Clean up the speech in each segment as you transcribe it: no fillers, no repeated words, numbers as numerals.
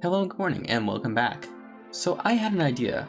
Hello, good morning, and welcome back. So I had an idea.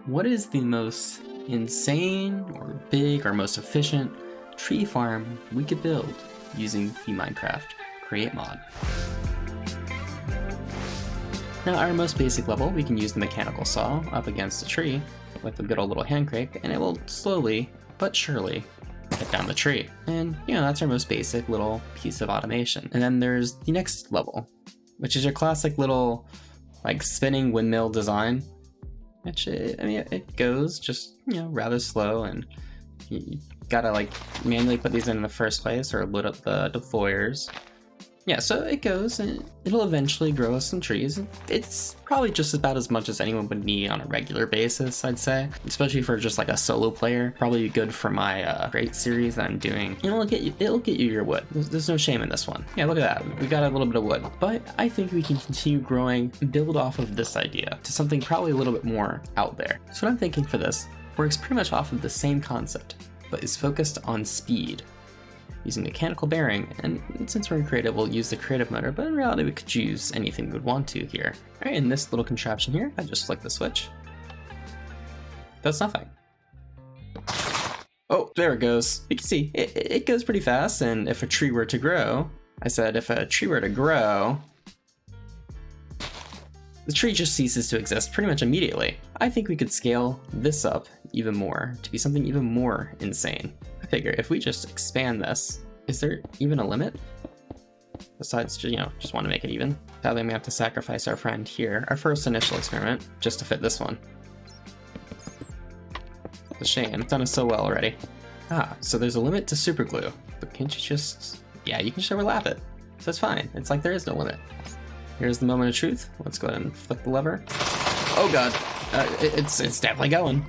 What is the most insane or big or most efficient tree farm we could build using the Minecraft Create mod? Now, our most basic level, we can use the mechanical saw up against a tree with a good old little hand crank, and it will slowly but surely cut down the tree. And, that's our most basic little piece of automation. And then there's the next level, which is your classic little, spinning windmill design. Which, it goes just, rather slow, and you gotta, manually put these in the first place or load up the deployers. Yeah, so it goes, and it'll eventually grow us some trees. It's probably just about as much as anyone would need on a regular basis, I'd say. Especially for just a solo player. Probably good for my Create series that I'm doing. It'll get you your wood. There's no shame in this one. Yeah, look at that. We got a little bit of wood. But I think we can continue growing and build off of this idea to something probably a little bit more out there. So what I'm thinking for this works pretty much off of the same concept, but is focused on speed. Using mechanical bearing, and since we're in creative, we'll use the creative motor, but in reality we could use anything we would want to here. Alright, in this little contraption here, I just flick the switch. Does nothing. Oh, there it goes. You can see, it goes pretty fast, and if a tree were to grow, if a tree were to grow, the tree just ceases to exist pretty much immediately. I think we could scale this up even more to be something even more insane. I figure if we just expand this, is there even a limit? Besides, just want to make it even. Sadly, we have to sacrifice our friend here, our first initial experiment, just to fit this one. It's a shame, it's done it so well already. So there's a limit to super glue, but can't you just, you can just overlap it. So it's fine, it's like there is no limit. Here's the moment of truth. Let's go ahead and flick the lever. Oh god, it's definitely going.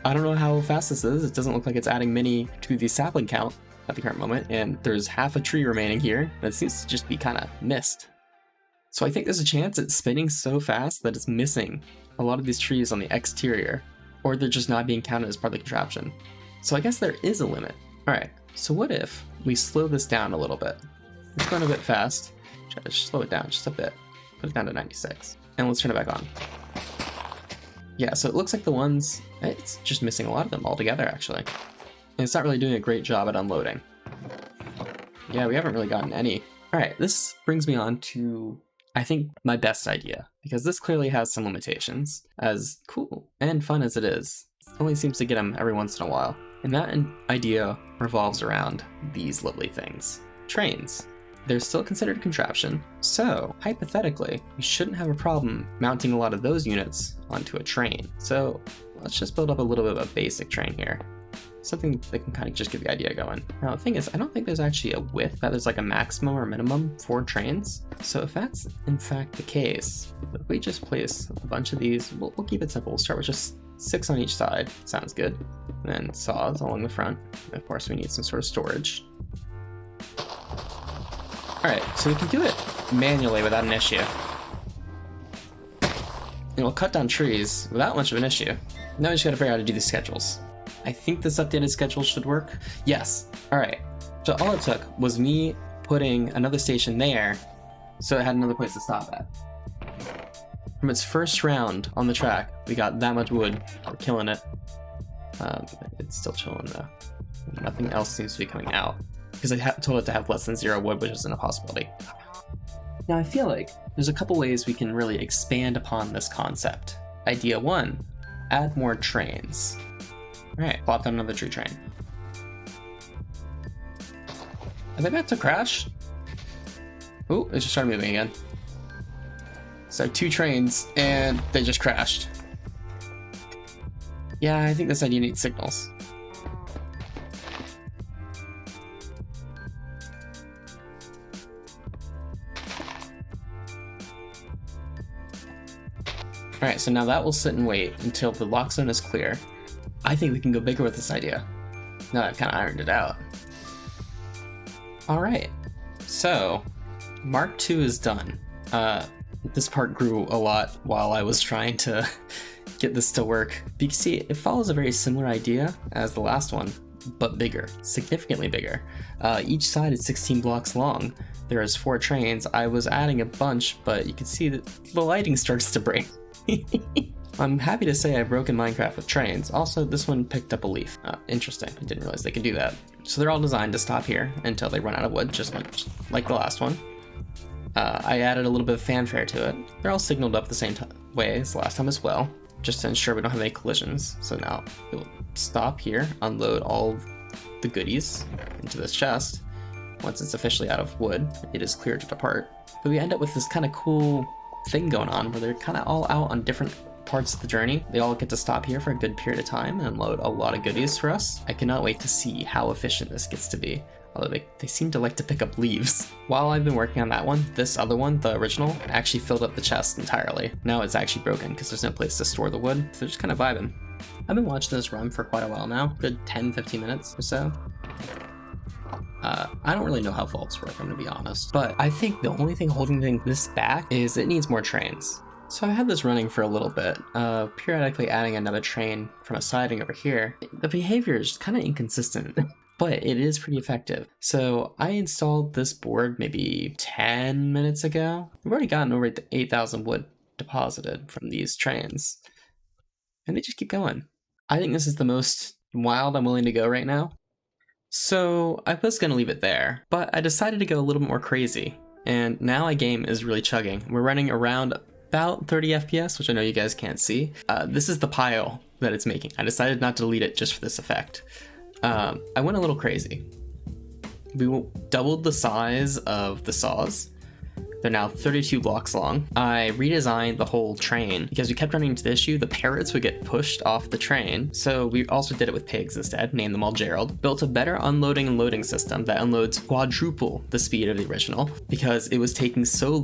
I don't know how fast this is. It doesn't look like it's adding many to the sapling count at the current moment, and there's half a tree remaining here that seems to just be kind of missed. So I think there's a chance it's spinning so fast that it's missing a lot of these trees on the exterior, or they're just not being counted as part of the contraption. So I guess there is a limit. Alright, so what if we slow this down a little bit? It's going a bit fast. Try to slow it down just a bit. Put it down to 96. And let's turn it back on. Yeah, so it looks like the ones, it's just missing a lot of them altogether, actually. And it's not really doing a great job at unloading. Yeah, we haven't really gotten any. Alright, this brings me on to, I think, my best idea. Because this clearly has some limitations. As cool and fun as it is, it only seems to get them every once in a while. And that idea revolves around these lovely things. Trains. They're still considered a contraption, so hypothetically, we shouldn't have a problem mounting a lot of those units onto a train. So let's just build up a little bit of a basic train here. Something that can kind of just get the idea going. Now the thing is, I don't think there's actually a width that there's a maximum or minimum for trains. So if that's in fact the case, if we just place a bunch of these, we'll keep it simple. We'll start with just 6 on each side. Sounds good. And then saws along the front. And of course we need some sort of storage. Alright, so we can do it manually without an issue. And we'll cut down trees without much of an issue. Now we just gotta figure out how to do the schedules. I think this updated schedule should work. Yes. Alright. So all it took was me putting another station there so it had another place to stop at. From its first round on the track, we got that much wood. We're killing it. It's still chilling though. Nothing else seems to be coming out. Because I told it to have less than 0 wood, which isn't a possibility. Now I feel like there's a couple ways we can really expand upon this concept. Idea 1, add more trains. Alright, plop down another tree train. Are they about to crash? Oh, it just started moving again. So 2 trains, and they just crashed. Yeah, I think this idea needs signals. Alright, so now that will sit and wait until the lock zone is clear. I think we can go bigger with this idea. Now that I've kind of ironed it out. Alright, so Mark 2 is done. This part grew a lot while I was trying to get this to work. But you can see it follows a very similar idea as the last one. but bigger, significantly bigger. Each side is 16 blocks long. There's 4 trains. I was adding a bunch, but you can see that the lighting starts to break. I'm happy to say I've broken Minecraft with trains. Also, this one picked up a leaf. Interesting, I didn't realize they could do that. So they're all designed to stop here until they run out of wood, just like the last one. I added a little bit of fanfare to it. They're all signaled up the same way as the last time as well, just to ensure we don't have any collisions. So now it will stop here, unload all the goodies into this chest. Once it's officially out of wood, it is clear to depart. But we end up with this kind of cool thing going on where they're kind of all out on different parts of the journey. They all get to stop here for a good period of time and unload a lot of goodies for us. I cannot wait to see how efficient this gets to be. Although they seem to like to pick up leaves. While I've been working on that one, this other one, the original, actually filled up the chest entirely. Now it's actually broken because there's no place to store the wood, so they're just kind of vibing. I've been watching this run for quite a while now, good 10-15 minutes or so. I don't really know how vaults work, I'm gonna be honest, but I think the only thing holding this back is it needs more trains. So I had this running for a little bit, periodically adding another train from a siding over here. The behavior is kind of inconsistent, but it is pretty effective. So I installed this board maybe 10 minutes ago. We've already gotten over 8,000 wood deposited from these trains, and they just keep going. I think this is the most wild I'm willing to go right now. So I was gonna leave it there, but I decided to go a little bit more crazy, and now my game is really chugging. We're running around about 30 FPS, which I know you guys can't see. This is the pile that it's making. I decided not to delete it just for this effect. I went a little crazy. We doubled the size of the saws. They're now 32 blocks long. I redesigned the whole train because we kept running into the issue. The parrots would get pushed off the train. So we also did it with pigs instead, named them all Gerald. Built a better unloading and loading system that unloads quadruple the speed of the original because it was taking so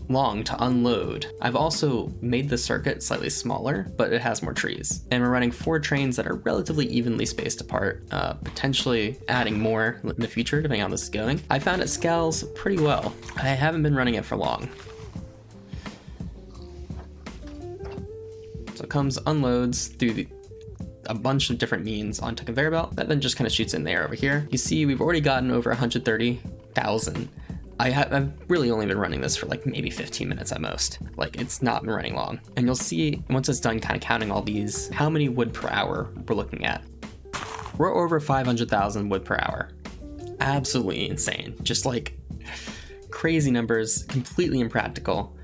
long to unload. I've also made the circuit slightly smaller, but it has more trees. And we're running 4 trains that are relatively evenly spaced apart, potentially adding more in the future depending on how this is going. I found it scales pretty well. I haven't been running it for long. So it comes, unloads through a bunch of different means onto a conveyor belt that then just kind of shoots in there over here. You see we've already gotten over 130,000. I've really only been running this for like maybe 15 minutes at most. Like, it's not been running long. And you'll see once it's done kind of counting all these, how many wood per hour we're looking at. We're over 500,000 wood per hour. Absolutely insane. Just like crazy numbers, completely impractical.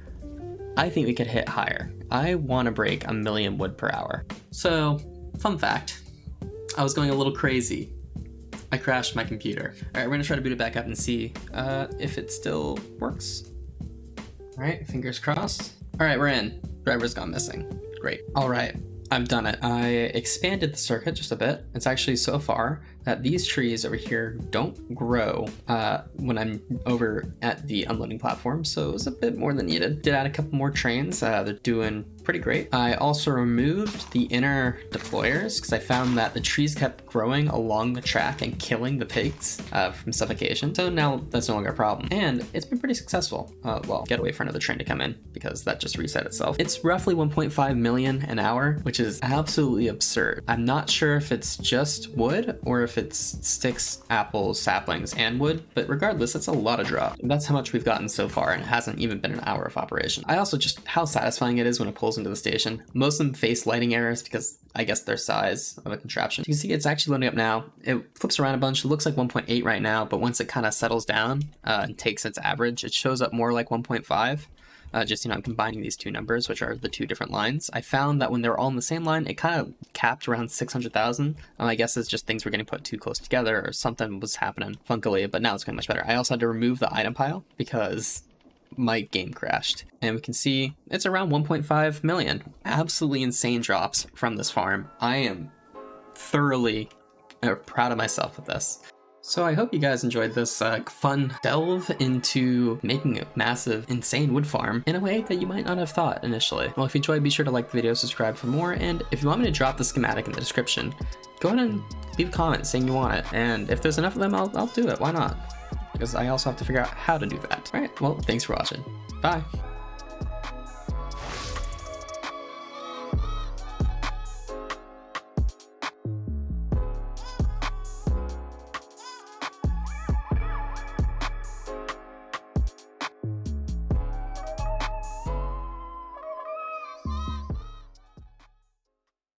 I think we could hit higher. I want to break 1 million wood per hour. So, fun fact, I was going a little crazy. I crashed my computer. All right, we're gonna try to boot it back up and see if it still works. All right, fingers crossed. All right, we're in. Driver's gone missing. Great. All right, I've done it. I expanded the circuit just a bit. It's actually so far that these trees over here don't grow when I'm over at the unloading platform, so it was a bit more than needed. Did add a couple more trains. They're doing pretty great. I also removed the inner deployers because I found that the trees kept growing along the track and killing the pigs from suffocation. So now that's no longer a problem. And it's been pretty successful. Well, get away for another train to come in because that just reset itself. It's roughly 1.5 million an hour, which is absolutely absurd. I'm not sure if it's just wood or if it's sticks, apples, saplings, and wood, but regardless, it's a lot of drop. That's how much we've gotten so far, and it hasn't even been an hour of operation. I also just how satisfying it is when it pulls into the station. Most of them face lighting errors because I guess their size of a contraption. You can see it's actually loading up now. It flips around a bunch. It looks like 1.8 right now, but once it kind of settles down and takes its average, it shows up more like 1.5. Just, I'm combining these two numbers, which are the two different lines. I found that when they were all in the same line, it kind of capped around 600,000. I guess it's just things were getting put too close together or something was happening funkily, but now it's going much better. I also had to remove the item pile because my game crashed. And we can see it's around 1.5 million. Absolutely insane drops from this farm. I am thoroughly proud of myself with this. So I hope you guys enjoyed this fun delve into making a massive, insane wood farm in a way that you might not have thought initially. Well, if you enjoyed, be sure to like the video, subscribe for more, and if you want me to drop the schematic in the description, go ahead and leave a comment saying you want it, and if there's enough of them, I'll do it. Why not? Because I also have to figure out how to do that. All right, well, thanks for watching. Bye.